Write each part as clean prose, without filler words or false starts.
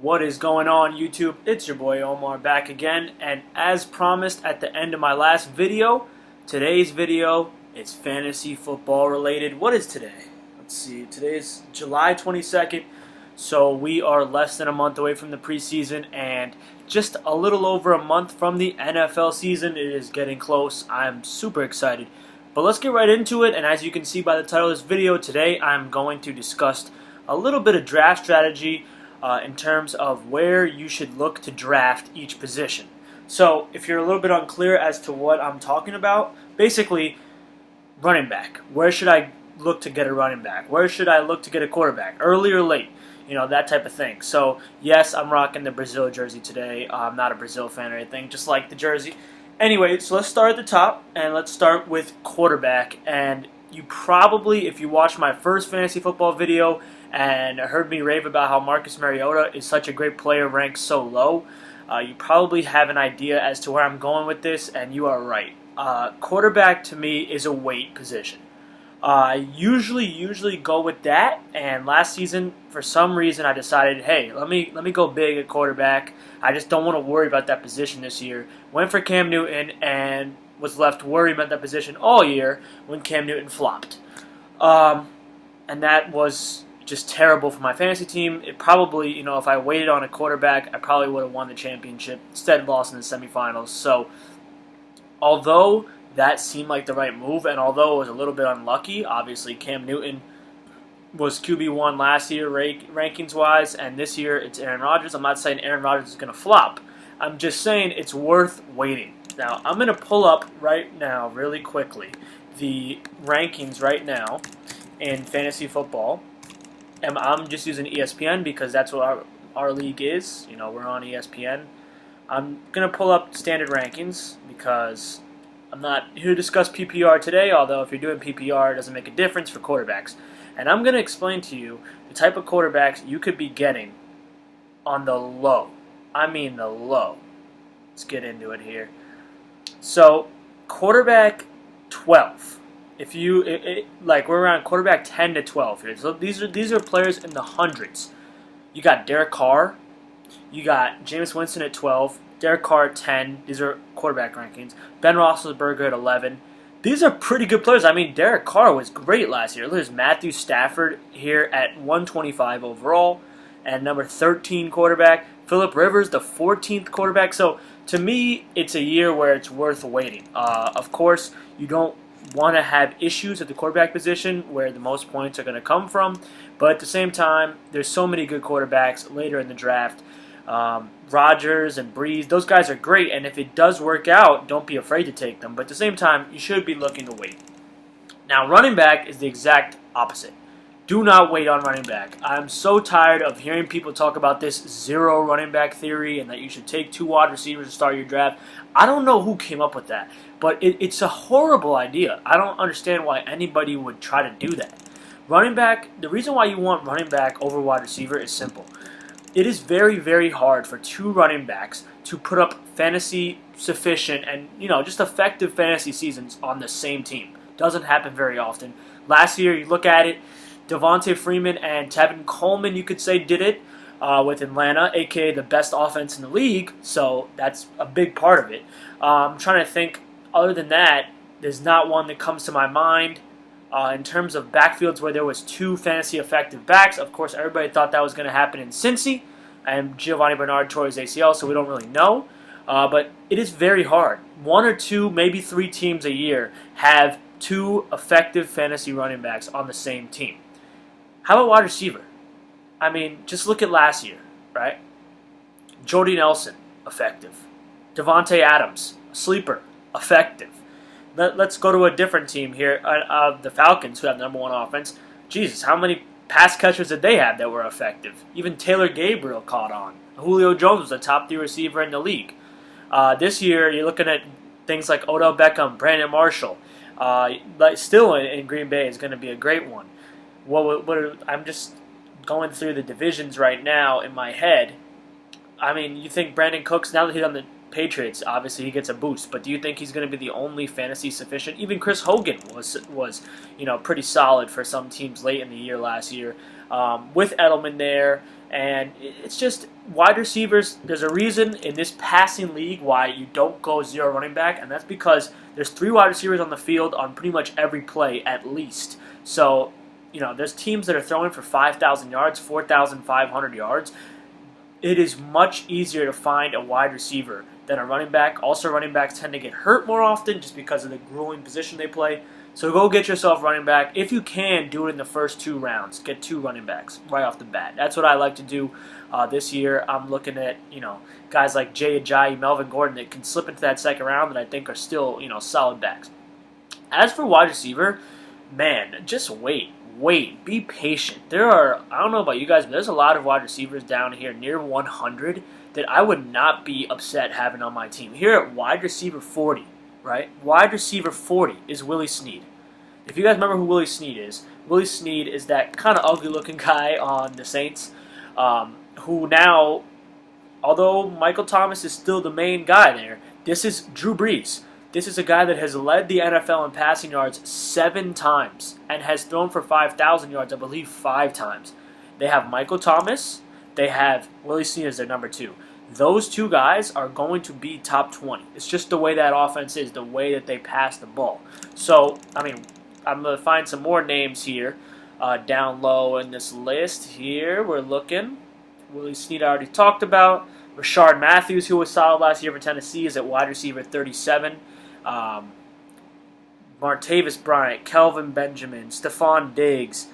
What is going on, YouTube? It's your boy Omar back again, and as promised at the end of my last video, today's video is fantasy football related. What is today? Let's see. Today is July 22nd, so we are less than a month away from the preseason and just a little over a month from the NFL season. It is getting close. I'm super excited. But let's get right into it, and as you can see by the title of this video, today I'm going to discuss a little bit of draft strategy in terms of where you should look to draft each position. So if you're a little bit unclear as to what I'm talking about, basically running back. Where should I look to get a running back? Where should I look to get a quarterback? Early or late? You know, that type of thing. So yes, I'm rocking the Brazil jersey today. I'm not a Brazil fan or anything, just like the jersey. Anyway, so let's start at the top, and let's start with quarterback. And you probably, if you watched my first fantasy football video and heard me rave about how Marcus Mariota is such a great player, ranked so low, you probably have an idea as to where I'm going with this, and you are right. Quarterback, to me, is a weight position. I usually go with that, and last season, for some reason, I decided, hey, let me go big at quarterback. I just don't want to worry about that position this year. Went for Cam Newton and was left worrying about that position all year when Cam Newton flopped. And that was just terrible for my fantasy team. It probably, if I waited on a quarterback, I probably would have won the championship. Instead, lost in the semifinals. So, although that seemed like the right move, and although it was a little bit unlucky, obviously Cam Newton was QB1 last year rankings-wise, and this year it's Aaron Rodgers. I'm not saying Aaron Rodgers is going to flop. I'm just saying it's worth waiting. Now, I'm going to pull up right now, really quickly, the rankings right now in fantasy football. And I'm just using ESPN because that's what our league is. We're on ESPN. I'm going to pull up standard rankings because I'm not here to discuss PPR today, although if you're doing PPR, it doesn't make a difference for quarterbacks. And I'm going to explain to you the type of quarterbacks you could be getting on the low. I mean the low. Let's get into it here. So, quarterback 12. If you we're around quarterback 10 to 12 here. So these are players in the hundreds. You got Derek Carr. You got Jameis Winston at 12. Derek Carr at 10. These are quarterback rankings. Ben Roethlisberger at 11. These are pretty good players. I mean, Derek Carr was great last year. There's Matthew Stafford here at 125 overall and number 13 quarterback. Phillip Rivers, the 14th quarterback. So, to me, it's a year where it's worth waiting. Of course, you don't want to have issues at the quarterback position where the most points are going to come from. But at the same time, there's so many good quarterbacks later in the draft. Rodgers and Breeze, those guys are great, and if it does work out, don't be afraid to take them. But at the same time, you should be looking to wait. Now, running back is the exact opposite. Do not wait on running back. I'm so tired of hearing people talk about this zero running back theory and that you should take 2 wide receivers to start your draft. I don't know who came up with that, but it's a horrible idea. I don't understand why anybody would try to do that. Running back, the reason why you want running back over wide receiver is simple. It is very, very hard for 2 running backs to put up fantasy sufficient and, just effective fantasy seasons on the same team. Doesn't happen very often. Last year, you look at it, Devontae Freeman and Tevin Coleman, you could say, did it with Atlanta, a.k.a. the best offense in the league, so that's a big part of it. I'm trying to think, other than that, there's not one that comes to my mind. In terms of backfields where there was 2 fantasy effective backs, of course, everybody thought that was going to happen in Cincy, and Giovanni Bernard tore his ACL, so we don't really know. But it is very hard. 1 or 2, maybe 3 teams a year have 2 effective fantasy running backs on the same team. How about wide receiver? I mean, just look at last year, right? Jordy Nelson, effective. Devontae Adams, sleeper, effective. Let's go to a different team here, the Falcons, who have the number 1 offense. Jesus, how many pass catchers did they have that were effective? Even Taylor Gabriel caught on. Julio Jones was the top 3 receiver in the league. This year, you're looking at things like Odell Beckham, Brandon Marshall. Still in Green Bay is going to be a great one. I'm just going through the divisions right now in my head. I mean, you think Brandon Cooks, now that he's on the Patriots, obviously he gets a boost, but do you think he's going to be the only fantasy sufficient? Even Chris Hogan was pretty solid for some teams late in the year last year, with Edelman there And it's just wide receivers. There's a reason in this passing league why you don't go zero running back, and that's because there's 3 wide receivers on the field on pretty much every play at least. So, there's teams that are throwing for 5,000 yards, 4,500 yards. It is much easier to find a wide receiver than a running back. Also, running backs tend to get hurt more often just because of the grueling position they play. So go get yourself running back. If you can, do it in the first 2 rounds. Get 2 running backs right off the bat. That's what I like to do this year. I'm looking at, guys like Jay Ajayi, Melvin Gordon that can slip into that second round that I think are still, solid backs. As for wide receiver, man, just wait. Be patient. I don't know about you guys, but there's a lot of wide receivers down here near 100 that I would not be upset having on my team. Here at wide receiver 40, right? Wide receiver 40 is Willie Snead. If you guys remember who Willie Snead is that kind of ugly-looking guy on the Saints, who now, although Michael Thomas is still the main guy there, this is Drew Brees. This is a guy that has led the NFL in passing yards 7 times and has thrown for 5,000 yards, I believe, 5 times. They have Michael Thomas. They have Willie Snead as their number 2. Those 2 guys are going to be top 20. It's just the way that offense is, the way that they pass the ball. So, I'm going to find some more names here down low in this list. Here, we're looking. Willie Snead I already talked about. Rashard Matthews, who was solid last year for Tennessee, is at wide receiver 37. Martavis Bryant, Kelvin Benjamin, Stephon Diggs,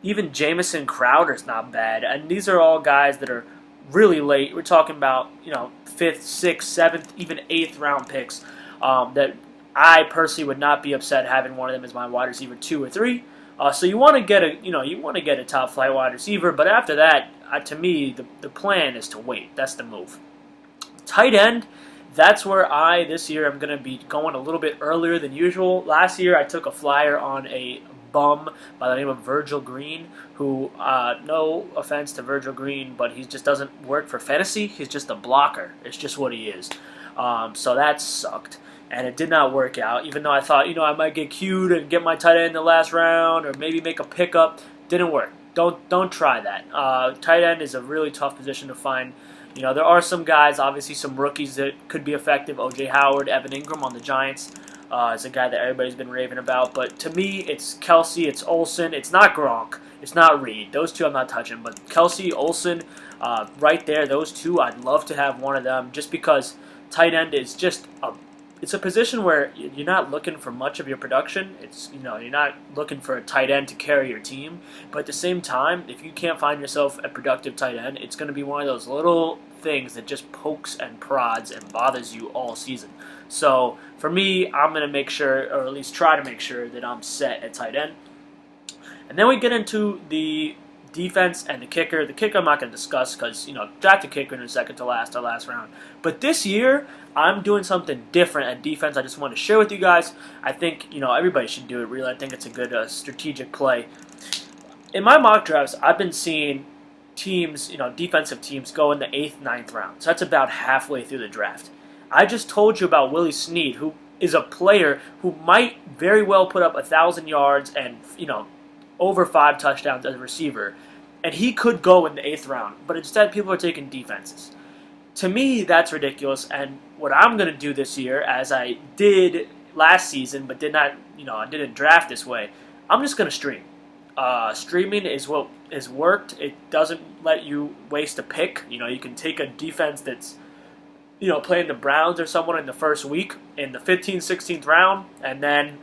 even Jamison Crowder's not bad. And these are all guys that are really late. We're talking about 5th, 6th, 7th, even 8th round picks that I personally would not be upset having one of them as my wide receiver 2 or 3. So you want to get a top flight wide receiver, but after that, to me, the plan is to wait. That's the move. Tight end. That's where this year, I'm going to be going a little bit earlier than usual. Last year, I took a flyer on a bum by the name of Virgil Green, who, no offense to Virgil Green, but he just doesn't work for fantasy. He's just a blocker. It's just what he is. So that sucked, and it did not work out, even though I thought, I might get cute and get my tight end in the last round or maybe make a pickup. Didn't work. Don't try that. Tight end is a really tough position to find. There are some guys, obviously some rookies that could be effective. O.J. Howard, Evan Ingram on the Giants is a guy that everybody's been raving about. But to me, it's Kelsey, it's Olsen. It's not Gronk. It's not Reed. Those 2 I'm not touching. But Kelsey, Olsen, right there, those 2, I'd love to have one of them just because tight end is just it's a position where you're not looking for much of your production. It's you're not looking for a tight end to carry your team, but at the same time, if you can't find yourself a productive tight end, it's going to be one of those little things that just pokes and prods and bothers you all season. So for me, I'm going to make sure, or at least try to make sure, that I'm set at tight end. And then we get into the defense and the kicker. The kicker I'm not going to discuss because, draft a kicker in the second to last or last round. But this year, I'm doing something different at defense. I just want to share with you guys. I think, everybody should do it, really. I think it's a good strategic play. In my mock drafts, I've been seeing teams, defensive teams go in the 8th, 9th round. So that's about halfway through the draft. I just told you about Willie Snead, who is a player who might very well put up 1,000 yards and, over 5 touchdowns as a receiver. And he could go in the 8th round, but instead people are taking defenses. To me, that's ridiculous, and what I'm going to do this year, as I did last season, but did not, I didn't draft this way, I'm just going to stream. Streaming is what has worked. It doesn't let you waste a pick. You can take a defense that's, playing the Browns or someone in the first week in the 15th, 16th round, and then,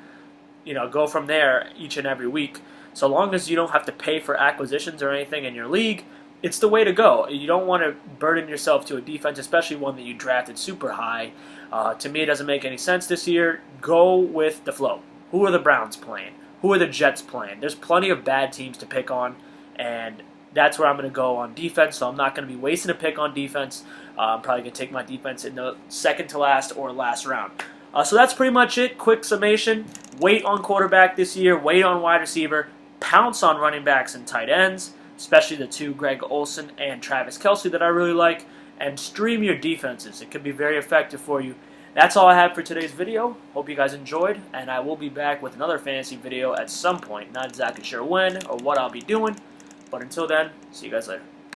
go from there each and every week. So long as you don't have to pay for acquisitions or anything in your league, it's the way to go. You don't want to burden yourself to a defense, especially one that you drafted super high. To me, it doesn't make any sense this year. Go with the flow. Who are the Browns playing? Who are the Jets playing? There's plenty of bad teams to pick on, and that's where I'm going to go on defense, so I'm not going to be wasting a pick on defense. I'm probably going to take my defense in the second to last or last round. So that's pretty much it. Quick summation. Wait on quarterback this year. Wait on wide receiver. Pounce on running backs and tight ends, especially the 2, Greg Olsen and Travis Kelce, that I really like. And stream your defenses. It can be very effective for you. That's all I have for today's video. Hope you guys enjoyed, and I will be back with another fantasy video at some point. Not exactly sure when or what I'll be doing, but until then, see you guys later.